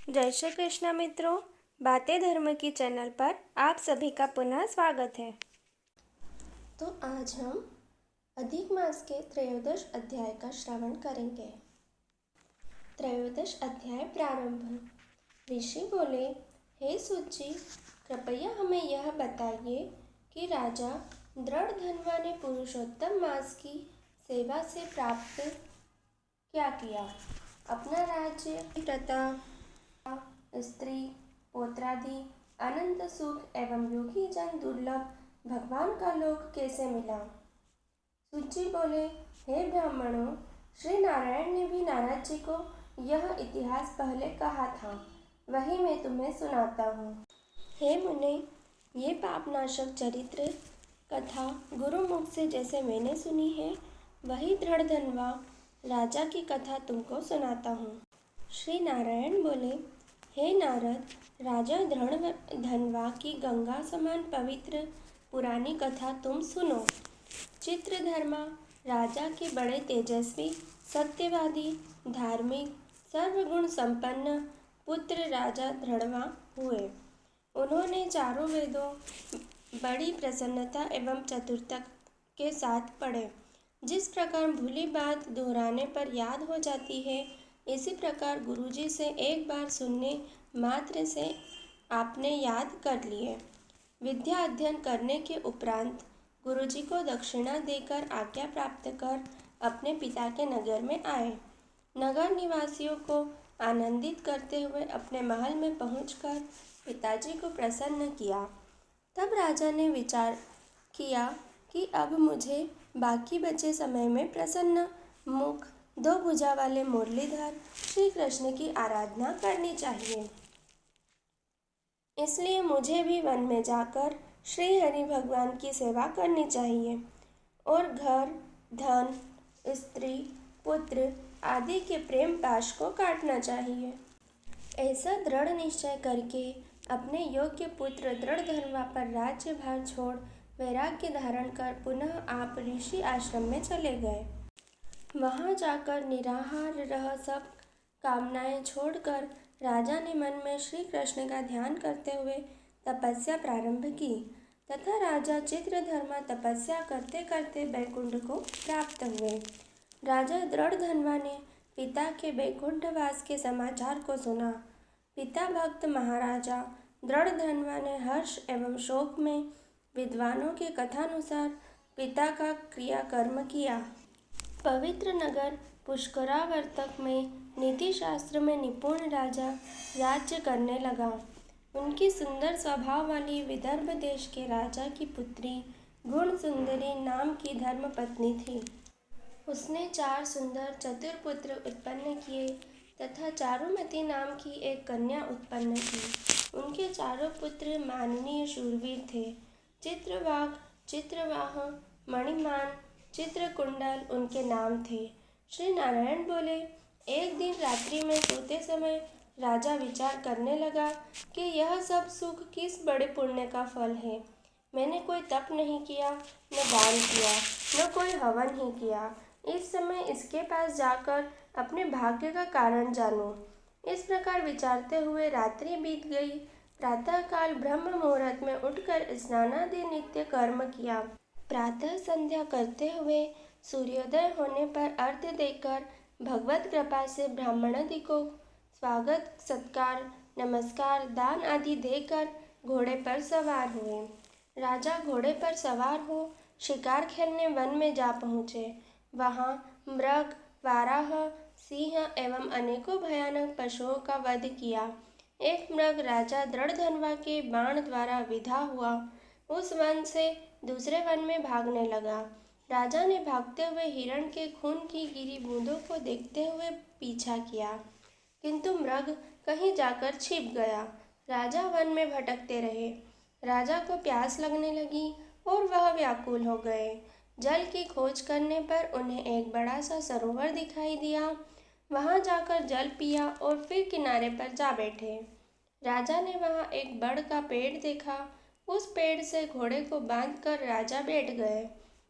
जय श्री कृष्ण मित्रों, बातें धर्म की चैनल पर आप सभी का पुनः स्वागत है। तो आज हम अधिक मास के त्रयोदश अध्याय का श्रवण करेंगे। त्रयोदश अध्याय प्रारंभ। ऋषि बोले, हे सूत जी, कृपया हमें यह बताइए कि राजा दृढ़धन्वा ने पुरुषोत्तम मास की सेवा से प्राप्त क्या किया। अपना राज्य, प्रता, स्त्री, पौत्रादि, अनंत सुख एवं योगी जन दुर्लभ भगवान का लोक कैसे मिला। सूत जी बोले, हे ब्राह्मणों, श्री नारायण ने भी नारद जी को यह इतिहास पहले कहा था, वही मैं तुम्हें सुनाता हूँ। हे मुने, ये पापनाशक चरित्र कथा गुरुमुख से जैसे मैंने सुनी है, वही दृढ़धन्वा राजा की कथा तुमको सुनाता हूँ। श्री नारायण बोले, हे नारद, राजा दृढ़धन्वा की गंगा समान पवित्र पुरानी कथा तुम सुनो। चित्रधर्मा राजा के बड़े तेजस्वी, सत्यवादी, धार्मिक, सर्वगुण संपन्न पुत्र राजा दृढ़वा हुए। उन्होंने चारों वेदों बड़ी प्रसन्नता एवं चतुरता के साथ पढ़े। जिस प्रकार भूली बात दोहराने पर याद हो जाती है, इसी प्रकार गुरुजी से एक बार सुनने मात्र से आपने याद कर लिए। विद्या अध्ययन करने के उपरांत गुरुजी को दक्षिणा देकर आज्ञा प्राप्त कर अपने पिता के नगर में आए। नगर निवासियों को आनंदित करते हुए अपने महल में पहुंचकर पिताजी को प्रसन्न किया। तब राजा ने विचार किया कि अब मुझे बाकी बचे समय में प्रसन्न मुख, दो भुजा वाले मुरलीधर श्री कृष्ण की आराधना करनी चाहिए। इसलिए मुझे भी वन में जाकर श्री हरि भगवान की सेवा करनी चाहिए और घर, धन, स्त्री, पुत्र आदि के प्रेम पाश को काटना चाहिए। ऐसा दृढ़ निश्चय करके अपने योग्य पुत्र दृढ़धन्वा पर राज्यभार छोड़ वैराग्य धारण कर पुनः आप ऋषि आश्रम में चले गए। वहां जाकर निराहार रह सब कामनाएं छोड़कर राजा ने मन में श्री कृष्ण का ध्यान करते हुए तपस्या प्रारंभ की तथा राजा चित्रधर्मा तपस्या करते करते बैकुंठ को प्राप्त हुए। राजा दृढ़धन्वा ने पिता के बैकुंठवास के समाचार को सुना। पिता भक्त महाराजा दृढ़धन्वा ने हर्ष एवं शोक में विद्वानों के कथानुसार पिता का क्रियाकर्म किया। पवित्र नगर पुष्करावर्तक में नीति शास्त्र में निपुण राजा राज्य करने लगा। उनकी सुंदर स्वभाव वाली विदर्भ देश के राजा की पुत्री गुण सुंदरी नाम की धर्मपत्नी थी। उसने 4 सुंदर चतुर पुत्र उत्पन्न किए तथा चारुमती नाम की एक कन्या उत्पन्न की। उनके चारों पुत्र माननीय शूरवीर थे। चित्रवाक, चित्रवाह, मणिमान, चित्रकुंडल उनके नाम थे। श्री नारायण बोले, एक दिन रात्रि में सोते समय राजा विचार करने लगा कि यह सब सुख किस बड़े पुण्य का फल है। मैंने कोई तप नहीं किया, न दान किया, न कोई हवन ही किया। इस समय इसके पास जाकर अपने भाग्य का कारण जानूं। इस प्रकार विचारते हुए रात्रि बीत गई। प्रातःकाल ब्रह्म मुहूर्त में उठकर स्नानादि नित्य कर्म किया। प्रातः संध्या करते हुए सूर्योदय होने पर अर्घ्य देकर भगवत कृपा से ब्राह्मणादि को स्वागत, सत्कार, नमस्कार, दान आदि देकर घोड़े पर सवार हुए। राजा घोड़े पर सवार हो शिकार खेलने वन में जा पहुँचे। वहाँ मृग, वाराह, सिंह एवं अनेकों भयानक पशुओं का वध किया। एक मृग राजा दृढ़धन्वा के बाण द्वारा विधा हुआ उस वन से दूसरे वन में भागने लगा। राजा ने भागते हुए हिरण के खून की गिरी बूंदों को देखते हुए पीछा किया, किंतु मृग कहीं जाकर छिप गया। राजा वन में भटकते रहे। राजा को प्यास लगने लगी और वह व्याकुल हो गए। जल की खोज करने पर उन्हें एक बड़ा सा सरोवर दिखाई दिया। वहां जाकर जल पिया और फिर किनारे पर जा बैठे। राजा ने वहां एक बड़ का पेड़ देखा। उस पेड़ से घोड़े को बांधकर राजा बैठ गए।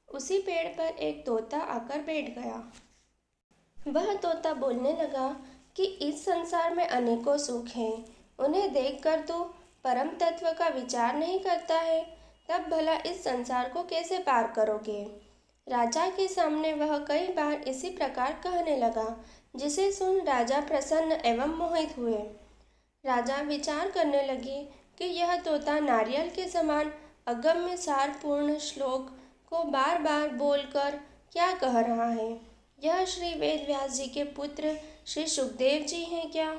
उसी पेड़ पर एक तोता आकर बैठ गया। वह तोता बोलने लगा कि इस संसार में अनेकों सुख हैं, उन्हें देखकर तू परम तत्व का विचार नहीं करता है, तब भला इस संसार को कैसे पार करोगे। राजा के सामने वह कई बार इसी प्रकार कहने लगा, जिसे सुन राजा प्रसन्न एवं मोहित हुए। राजा विचार करने लगे कि यह तोता नारियल के समान अगम्य सारपूर्ण श्लोक को बार बार बोलकर क्या कह रहा है। यह श्री वेद व्यास जी के पुत्र श्री सुखदेव जी हैं क्या,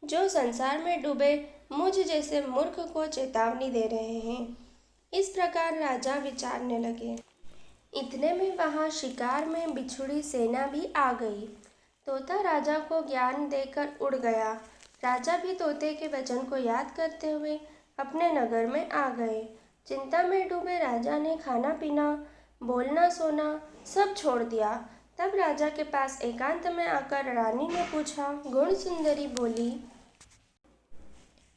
जो संसार में डूबे मुझ जैसे मूर्ख को चेतावनी दे रहे हैं। इस प्रकार राजा विचारने लगे। इतने में वहां शिकार में बिछुड़ी सेना भी आ गई। तोता राजा को ज्ञान देकर उड़ गया। राजा भी तोते के वचन को याद करते हुए अपने नगर में आ गए। चिंता में डूबे राजा ने खाना पीना, बोलना सोना सब छोड़ दिया। तब राजा के पास एकांत में आकर रानी ने पूछा। गुण सुंदरी बोली,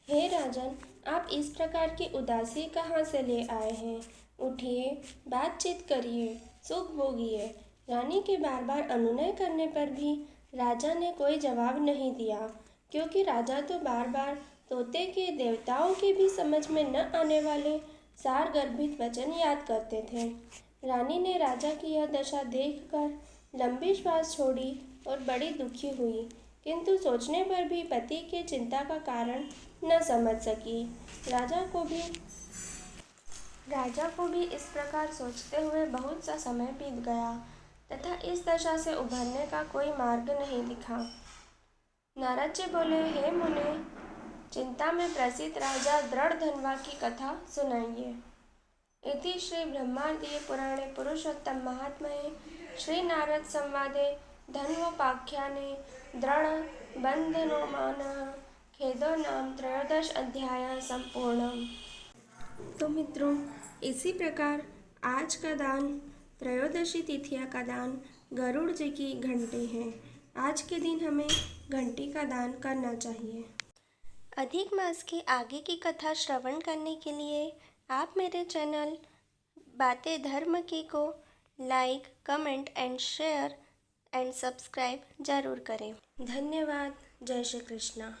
हे राजन, आप इस प्रकार की उदासी कहाँ से ले आए हैं। उठिए, बातचीत करिए, सुख भोगिए। रानी के बार बार अनुनय करने पर भी राजा ने कोई जवाब नहीं दिया, क्योंकि राजा तो बार बार तोते के देवताओं के भी समझ में न आने वाले सार गर्भित वचन याद करते थे। रानी ने राजा की यह दशा देखकर लंबी श्वास छोड़ी और बड़ी दुखी हुई, किंतु सोचने पर भी पति की चिंता का कारण न समझ सकी। राजा को भी इस प्रकार सोचते हुए बहुत सा समय बीत गया तथा इस दशा से उभरने का कोई मार्ग नहीं दिखा। नारद जी बोले, हे मुने, चिंता में प्रसिद्ध राजा दृढ़ धनवा की कथा सुनाइए। इति श्री ब्रह्मांडीय पुराणे पुरुषोत्तम महात्म्ये श्री नारद संवादे धन्वोपाख्याने दृढ़ बंधनोमानः खेदो नाम 13 अध्याय संपूर्णम। तो मित्रों, इसी प्रकार आज का दान, त्रयोदशी तिथिया का दान गरुड़ जी की घंटी है। आज के दिन हमें घंटी का दान करना चाहिए। अधिक मास की आगे की कथा श्रवण करने के लिए आप मेरे चैनल बातें धर्म की को like, comment and share and subscribe जरूर करें। धन्यवाद। जय श्री कृष्ण।